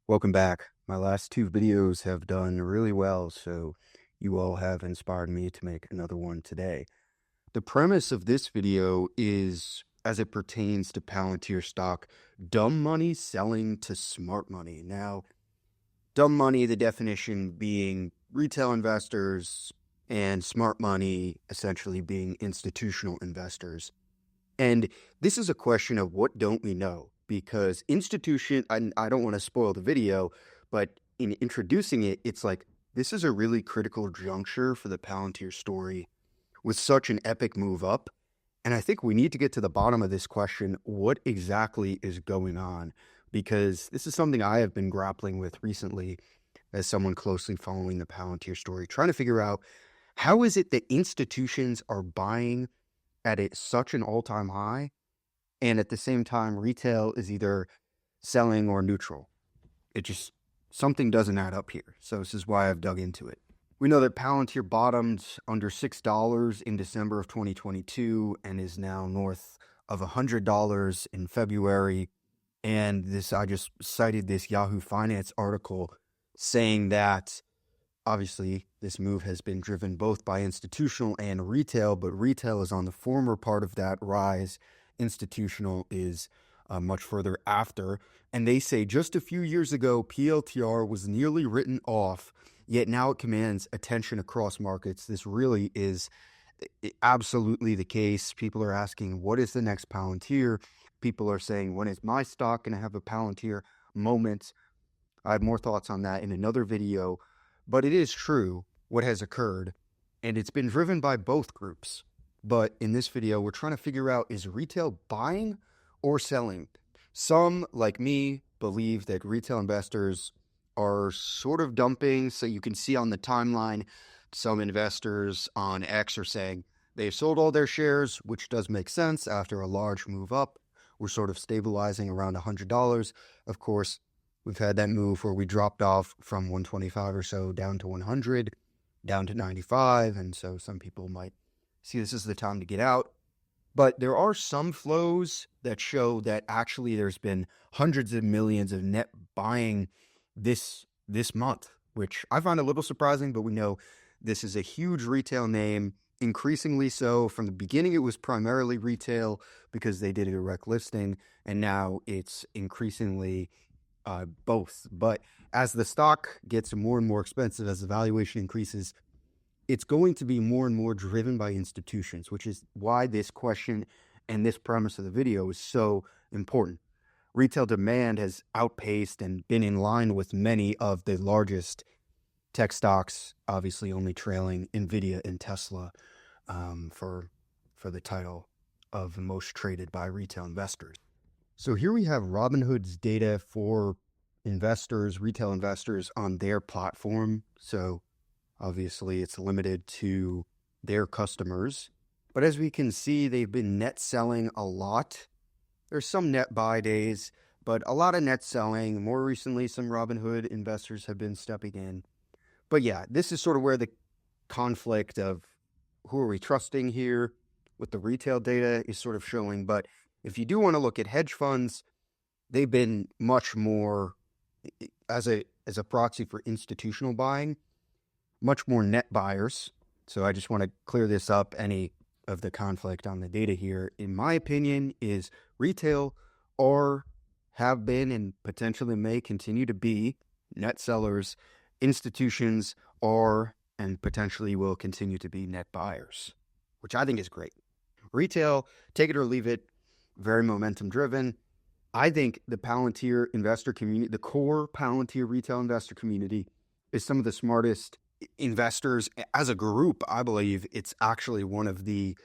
Welcome back. My last two videos have done really well, so you all have inspired me to make another one today. The premise of this video is, as it pertains to Palantir stock, dumb money selling to smart money. Now, dumb money, the definition being retail investors, and smart money essentially being institutional investors. And this is a question of what don't we know? Because I don't want to spoil the video, but in introducing it, it's like, this is a really critical juncture for the Palantir story with such an epic move up. And I think we need to get to the bottom of this question. What exactly is going on? Because this is something I have been grappling with recently as someone closely following the Palantir story, trying to figure out how is it that institutions are buying at such an all-time high, and at the same time, retail is either selling or neutral. Something doesn't add up here. So this is why I've dug into it. We know that Palantir bottomed under $6 in December of 2022 and is now north of $100 in February. And I just cited this Yahoo Finance article saying that obviously this move has been driven both by institutional and retail, but retail is on the former part of that rise. Institutional is much further after. And they say just a few years ago, PLTR was nearly written off, yet now it commands attention across markets. This really is absolutely the case. People are asking, what is the next Palantir? People are saying, when is my stock going to have a Palantir moment? I have more thoughts on that in another video, but it is true what has occurred, and it's been driven by both groups. But in this video, we're trying to figure out, is retail buying or selling? Some, like me, believe that retail investors are sort of dumping. So you can see on the timeline, some investors on X are saying they've sold all their shares, which does make sense after a large move up. We're sort of stabilizing around $100. Of course, we've had that move where we dropped off from 125 or so down to 100, down to 95. And so some people might see this is the time to get out. But there are some flows that show that actually there's been hundreds of millions of net buying this month, which I find a little surprising, but we know this is a huge retail name, increasingly so. From the beginning, it was primarily retail because they did a direct listing, and now it's increasingly both. But as the stock gets more and more expensive, as the valuation increases, it's going to be more and more driven by institutions, which is why this question and this premise of the video is so important. Retail demand has outpaced and been in line with many of the largest tech stocks, obviously only trailing Nvidia and Tesla for the title of most traded by retail investors. So here we have Robinhood's data for investors, retail investors on their platform. So obviously, it's limited to their customers. But as we can see, they've been net selling a lot. There's some net buy days, but a lot of net selling. More recently, some Robinhood investors have been stepping in. But yeah, this is sort of where the conflict of who are we trusting here with the retail data is sort of showing. But if you do want to look at hedge funds, they've been much more, as a proxy for institutional buying, much more net buyers. So I just want to clear this up. Any of the conflict on the data here, in my opinion, is retail have been and potentially may continue to be net sellers. Institutions are and potentially will continue to be net buyers, which I think is great. Retail, take it or leave it, very momentum driven. I think the Palantir investor community, the core Palantir retail investor community, is some of the smartest investors as a group. I believe it's actually one of the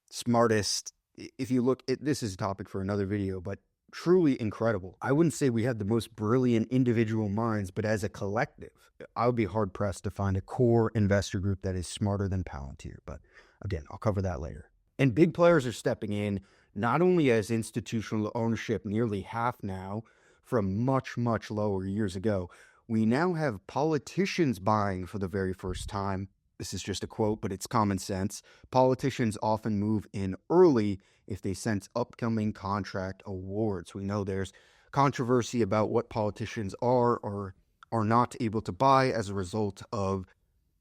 smartest. If you look at this, is a topic for another video, but truly incredible. I wouldn't say we have the most brilliant individual minds, but as a collective, I would be hard pressed to find a core investor group that is smarter than Palantir. But again, I'll cover that later. And big players are stepping in, not only as institutional ownership, nearly half now from much, much lower years ago. We now have politicians buying for the very first time. This is just a quote, but it's common sense. Politicians often move in early if they sense upcoming contract awards. We know there's controversy about what politicians are or are not able to buy as a result of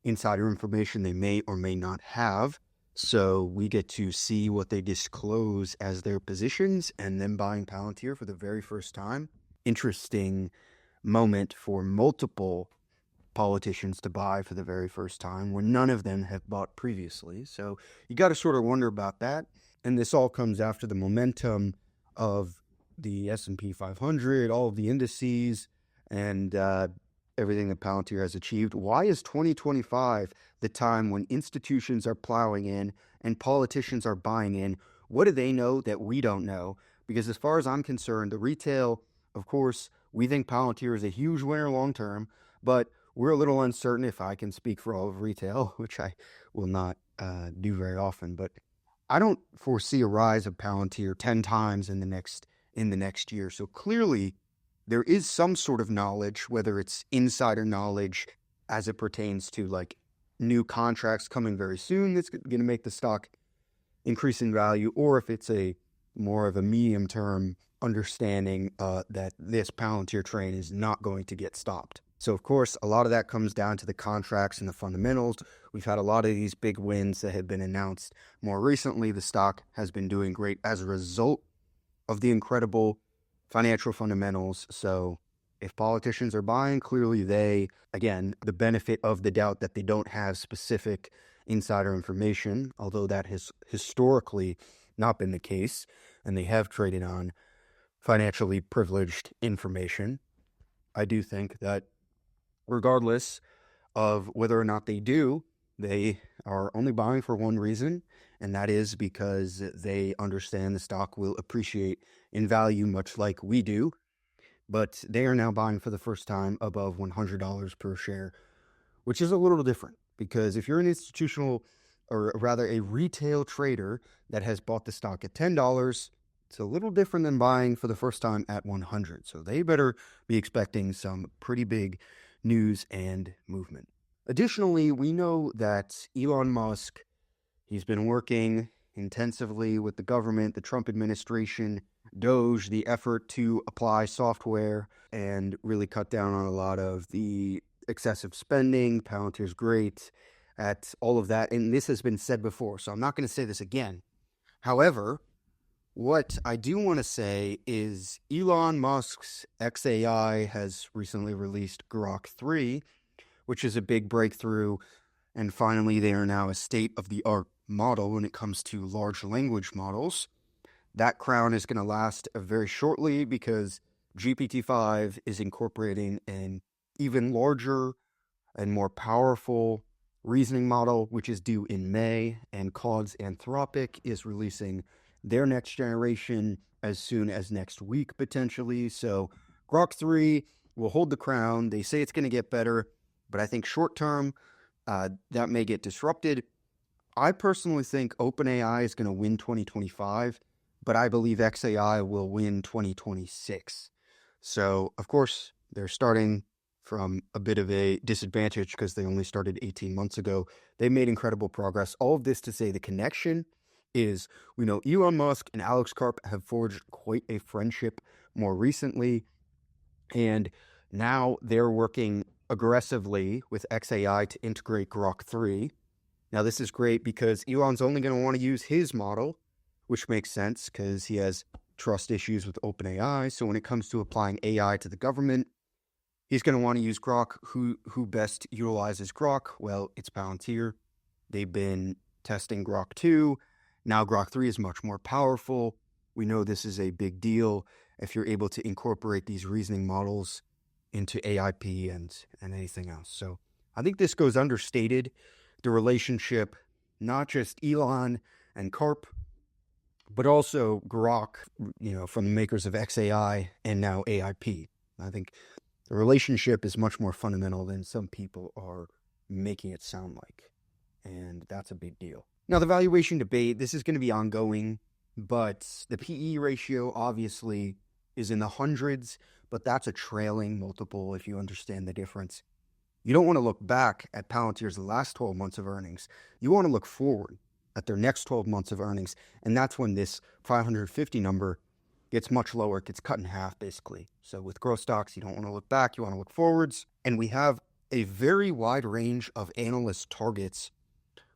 insider information they may or may not have. So we get to see what they disclose as their positions and them buying Palantir for the very first time. Interesting moment for multiple politicians to buy for the very first time when none of them have bought previously. So you got to sort of wonder about that. And this all comes after the momentum of the S&P 500, all of the indices, and everything that Palantir has achieved. Why is 2025 the time when institutions are plowing in and politicians are buying in? What do they know that we don't know? Because as far as I'm concerned, the retail, of course, we think Palantir is a huge winner long term, but we're a little uncertain, if I can speak for all of retail, which I will not do very often, but I don't foresee a rise of Palantir 10 times in the next year. So clearly there is some sort of knowledge, whether it's insider knowledge as it pertains to like new contracts coming very soon that's going to make the stock increase in value, or if it's a more of a medium term understanding that this Palantir train is not going to get stopped. So, of course, a lot of that comes down to the contracts and the fundamentals. We've had a lot of these big wins that have been announced more recently. The stock has been doing great as a result of the incredible financial fundamentals. So if politicians are buying, clearly they, again, the benefit of the doubt that they don't have specific insider information, although that has historically not been the case, and they have traded on financially privileged information. I do think that regardless of whether or not they do, they are only buying for one reason, and that is because they understand the stock will appreciate in value much like we do. But they are now buying for the first time above $100 per share, which is a little different, because if you're an institutional, or rather a retail trader that has bought the stock at $10, it's a little different than buying for the first time at 100. So they better be expecting some pretty big news and movement. Additionally, we know that Elon Musk, he's been working intensively with the government, the Trump administration, Doge, the effort to apply software and really cut down on a lot of the excessive spending. Palantir's great at all of that. And this has been said before, so I'm not going to say this again. However, what I do want to say is Elon Musk's XAI has recently released Grok 3, which is a big breakthrough. And finally, they are now a state-of-the-art model when it comes to large language models. That crown is going to last very shortly because GPT-5 is incorporating an even larger and more powerful reasoning model, which is due in May, and Claude's Anthropic is releasing their next generation as soon as next week, potentially. So Grok 3 will hold the crown. They say it's going to get better, but I think short term, that may get disrupted. I personally think OpenAI is going to win 2025, but I believe XAI will win 2026. So, of course, they're starting from a bit of a disadvantage because they only started 18 months ago. They made incredible progress. All of this to say the connection is, we know Elon Musk and Alex Karp have forged quite a friendship more recently, and now they're working aggressively with XAI to integrate Grok 3. Now, this is great because Elon's only going to want to use his model, which makes sense because he has trust issues with OpenAI. So when it comes to applying AI to the government, he's going to want to use Grok. Who best utilizes Grok? Well, it's Palantir. They've been testing Grok 2. Now Grok 3 is much more powerful. We know this is a big deal if you're able to incorporate these reasoning models into AIP and anything else. So I think this goes understated, the relationship, not just Elon and Karp, but also Grok, from the makers of XAI and now AIP. I think the relationship is much more fundamental than some people are making it sound like. And that's a big deal. Now, the valuation debate, this is going to be ongoing, but the PE ratio obviously is in the hundreds, but that's a trailing multiple if you understand the difference. You don't want to look back at Palantir's last 12 months of earnings. You want to look forward at their next 12 months of earnings, and that's when this 550 number gets much lower, gets cut in half basically. So with growth stocks, you don't want to look back, you want to look forwards. And we have a very wide range of analyst targets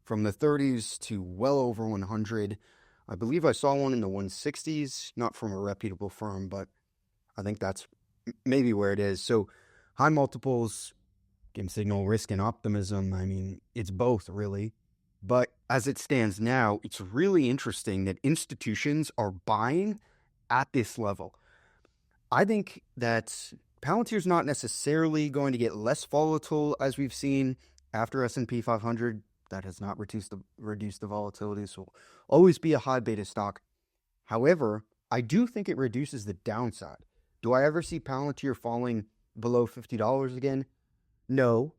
from the 30s to well over 100. I believe I saw one in the 160s, not from a reputable firm, but I think that's maybe where it is. So high multiples can signal risk and optimism. I mean, it's both really. But as it stands now, it's really interesting that institutions are buying at this level. I think that Palantir's not necessarily going to get less volatile as we've seen after S&P 500. That has not reduced the volatility, so it'll always be a high beta stock. However, I do think it reduces the downside. Do I ever see Palantir falling below $50 again? No.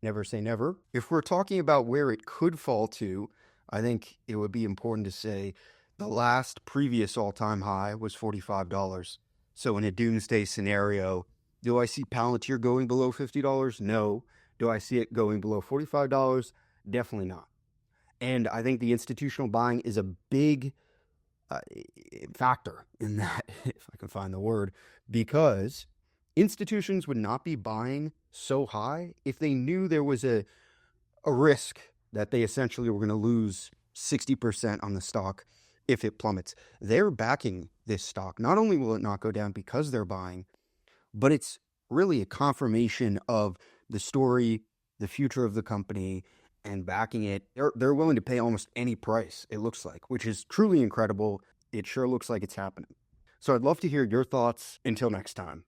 Never say never. If we're talking about where it could fall to, I think it would be important to say the last previous all-time high was $45. So in a doomsday scenario, do I see Palantir going below $50? No. Do I see it going below $45? Definitely not. And I think the institutional buying is a big factor in that, if I can find the word, because institutions would not be buying so high if they knew there was a risk that they essentially were going to lose 60% on the stock if it plummets. They're backing this stock. Not only will it not go down because they're buying, but it's really a confirmation of the story, the future of the company, and backing it. They're willing to pay almost any price, it looks like, which is truly incredible. It sure looks like it's happening. So I'd love to hear your thoughts. Until next time.